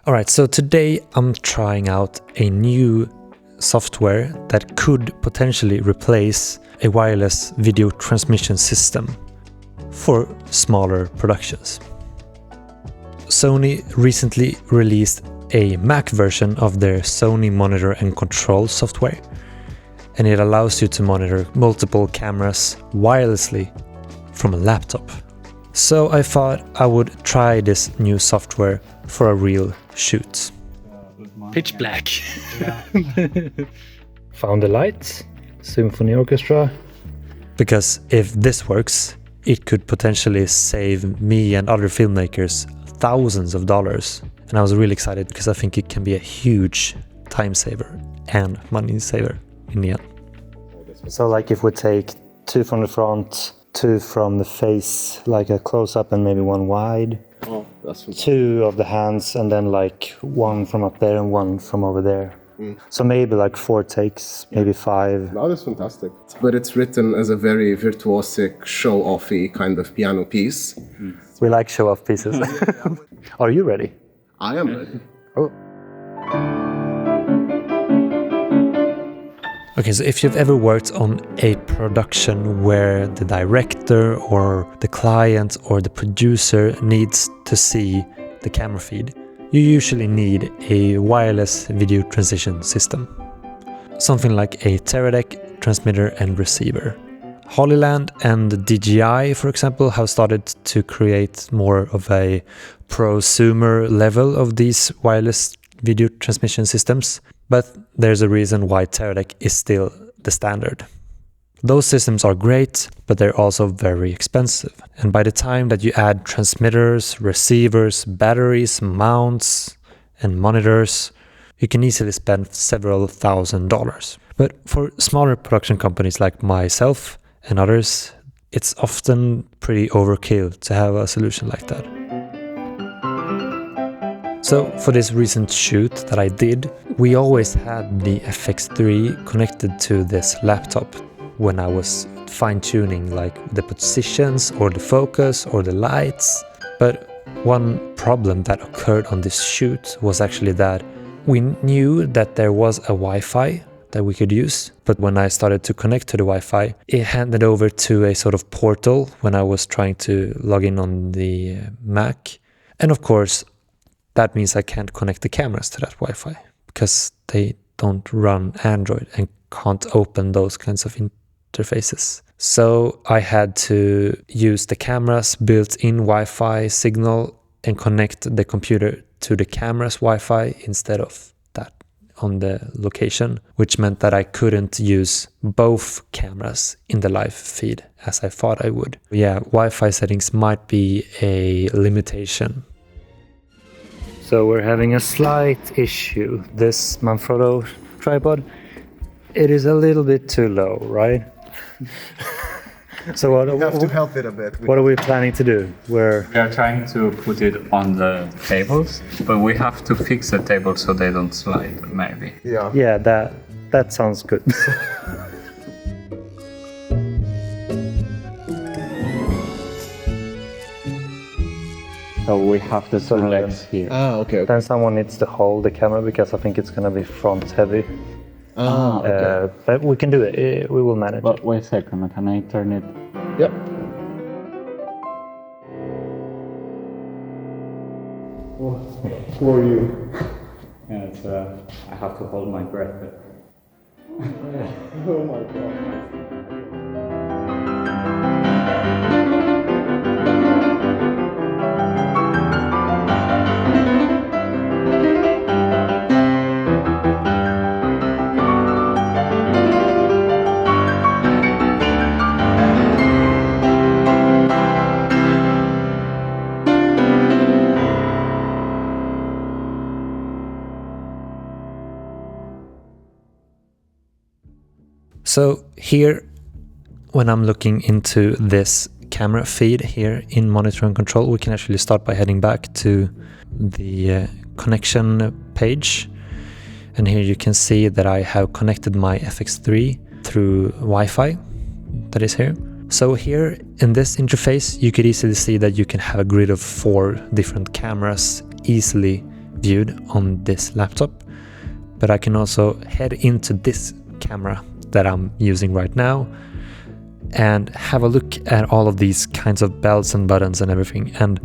Alright, so today I'm trying out a new software that could potentially replace a wireless video transmission system for smaller productions. Sony recently released a Mac version of their Sony monitor and control software, and it allows you to monitor multiple cameras wirelessly from a laptop. So I thought I would try this new software for a real shoot. Pitch black. Found the lights, symphony orchestra. Because if this works, it could potentially save me and other filmmakers thousands of dollars. And I was really excited because I think it can be a huge time saver and money saver in the end. So like if we take 2 from the front, 2 from the face, like a close-up and maybe 1 wide. Oh, that's fantastic. 2 of the hands and then like 1 from up there and 1 from over there. So maybe like 4 takes, maybe 5. No, that's fantastic. But it's written as a very virtuosic, show-offy kind of piano piece. We like show-off pieces. Are you ready? I am ready. Oh. Okay, so if you've ever worked on a production where the director or the client or the producer needs to see the camera feed, you usually need a wireless video transition system. Something like a Teradek transmitter and receiver. Hollyland and DJI, for example, have started to create more of a prosumer level of these wireless video transmission systems. But there's a reason why Teradek is still the standard. Those systems are great, but they're also very expensive. And by the time that you add transmitters, receivers, batteries, mounts, and monitors, you can easily spend several $1,000s. But for smaller production companies like myself and others, it's often pretty overkill to have a solution like that. So for this recent shoot that I did, we always had the FX3 connected to this laptop when I was fine-tuning like the positions or the focus or the lights. But one problem that occurred on this shoot was actually that we knew that there was a Wi-Fi that we could use, but when I started to connect to the Wi-Fi, it handed over to a sort of portal when I was trying to log in on the Mac. And of course, that means I can't connect the cameras to that Wi-Fi because they don't run Android and can't open those kinds of interfaces. So I had to use the camera's built-in Wi-Fi signal and connect the computer to the camera's Wi-Fi instead of that on the location, which meant that I couldn't use both cameras in the live feed as I thought I would. Yeah, Wi-Fi settings might be a limitation. So we're having a slight issue. This Manfrotto tripod, it is a little bit too low, right? So We have to help it a bit. what are we planning to do? We are trying to put it on the tables, but we have to fix the table so they don't slide, maybe. Yeah, that sounds good. So we have the 2 legs here. Ah, okay. Then someone needs to hold the camera because I think it's gonna be front heavy. Ah, okay. But we can do it. We will manage. But wait a second, can I turn it? Yep. Who are you? Yeah, it's, I have to hold my breath. Oh my god. So here, when I'm looking into this camera feed here in Monitor and Control, we can actually start by heading back to the connection page. And here you can see that I have connected my FX3 through Wi-Fi, that is here. So here in this interface, you could easily see that you can have a grid of 4 different cameras easily viewed on this laptop, but I can also head into this camera that I'm using right now and have a look at all of these kinds of bells and buttons and everything. And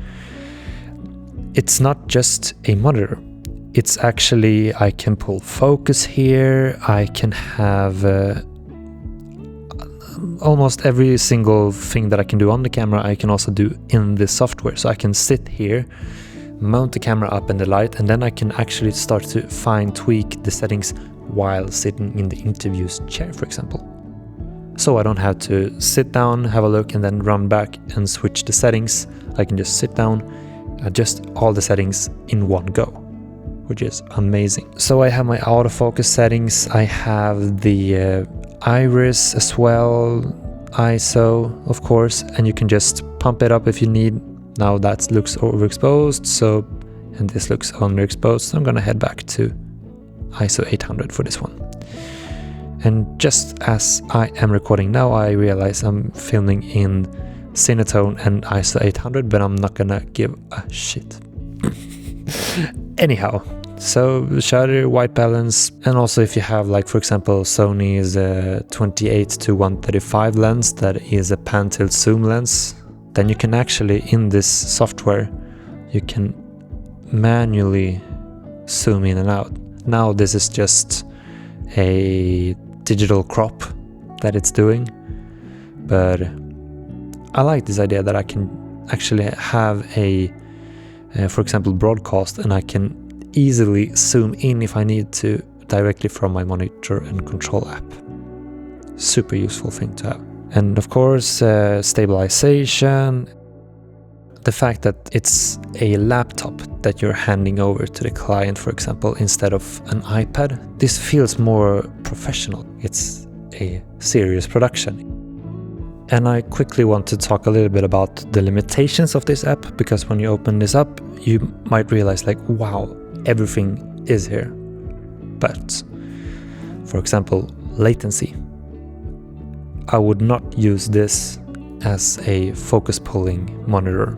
it's not just a monitor. It's actually, I can pull focus here. I can have almost every single thing that I can do on the camera, I can also do in this software. So I can sit here, mount the camera up in the light, and then I can actually start to fine tweak the settings while sitting in the interview's chair, for example. So I don't have to sit down, have a look, and then run back and switch the settings. I can just sit down, adjust all the settings in one go, which is amazing. So I have my autofocus settings, I have the iris as well, ISO of course, and you can just pump it up if you need. Now that looks overexposed, so, and this looks underexposed, so I'm gonna head back to ISO 800 for this one. And just as I am recording now, I realize I'm filming in Cinetone and ISO 800, but I'm not gonna give a shit. Anyhow, so shutter, white balance, and also if you have, like, for example, Sony's 28-135 lens that is a pan tilt zoom lens, then you can actually, in this software, you can manually zoom in and out. Now this is just a digital crop that it's doing, but I like this idea that I can actually have a, for example, broadcast, and I can easily zoom in if I need to directly from my monitor and control app. Super useful thing to have. And of course, stabilization. The fact that it's a laptop that you're handing over to the client, for example, instead of an iPad, this feels more professional. It's a serious production. And I quickly want to talk a little bit about the limitations of this app, because when you open this up, you might realize, like, wow, everything is here. But, for example, latency. I would not use this as a focus pulling monitor.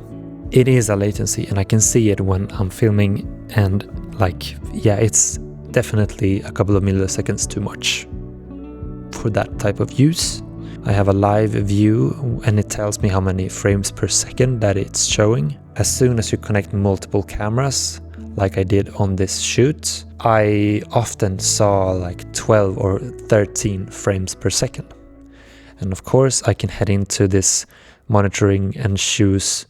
It is a latency, and I can see it when I'm filming, and, like, yeah, it's definitely a couple of milliseconds too much for that type of use. I have a live view and it tells me how many frames per second that it's showing. As soon as you connect multiple cameras, like I did on this shoot, I often saw like 12 or 13 frames per second. And of course I can head into this monitoring and choose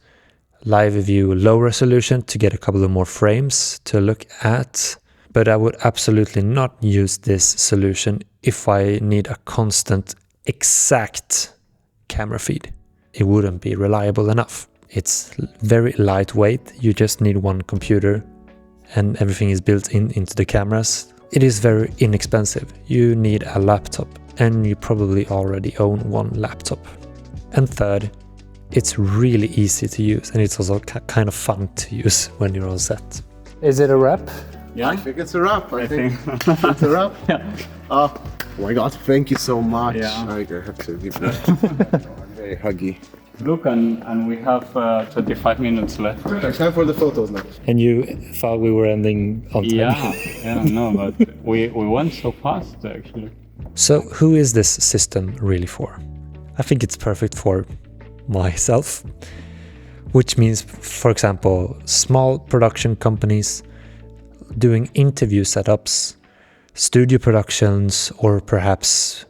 live view low resolution to get a couple of more frames to look at. But I would absolutely not use this solution if I need a constant exact camera feed. It wouldn't be reliable enough. It's very lightweight. You just need one computer and everything is built into the cameras. It is very inexpensive. You need a laptop, and you probably already own one laptop. And third, it's really easy to use, and it's also kind of fun to use when you're on set. Is it a wrap? Yeah, I think it's a wrap. I think it's a wrap. Yeah. Oh my God, thank you so much. Yeah. I have to give that. Very huggy. Look, and we have 25 minutes left. It's time for the photos now. And you thought we were ending on time. Yeah, no, but we went so fast actually. So who is this system really for? I think it's perfect for myself, which means, for example, small production companies doing interview setups, studio productions, or perhaps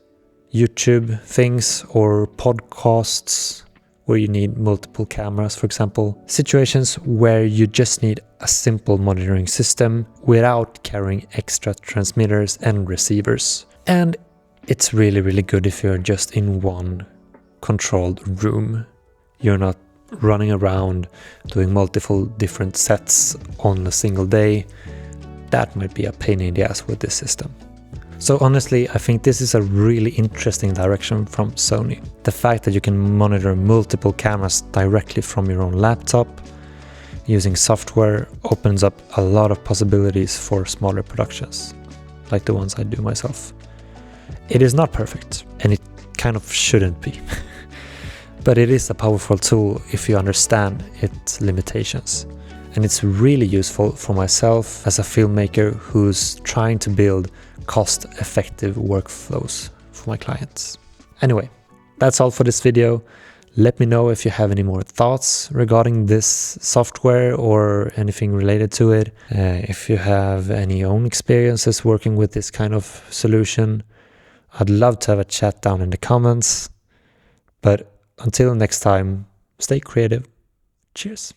YouTube things or podcasts where you need multiple cameras, for example. Situations where you just need a simple monitoring system without carrying extra transmitters and receivers. And it's really, really good if you're just in one controlled room. You're not running around doing multiple different sets on a single day. That might be a pain in the ass with this system. So honestly, I think this is a really interesting direction from Sony. The fact that you can monitor multiple cameras directly from your own laptop using software opens up a lot of possibilities for smaller productions, like the ones I do myself. It is not perfect, and it kind of shouldn't be. But it is a powerful tool if you understand its limitations. and it's really useful for myself as a filmmaker who's trying to build cost-effective workflows for my clients. Anyway, that's all for this video. Let me know if you have any more thoughts regarding this software or anything related to it. If you have any own experiences working with this kind of solution, I'd love to have a chat down in the comments. But until next time, stay creative. Cheers.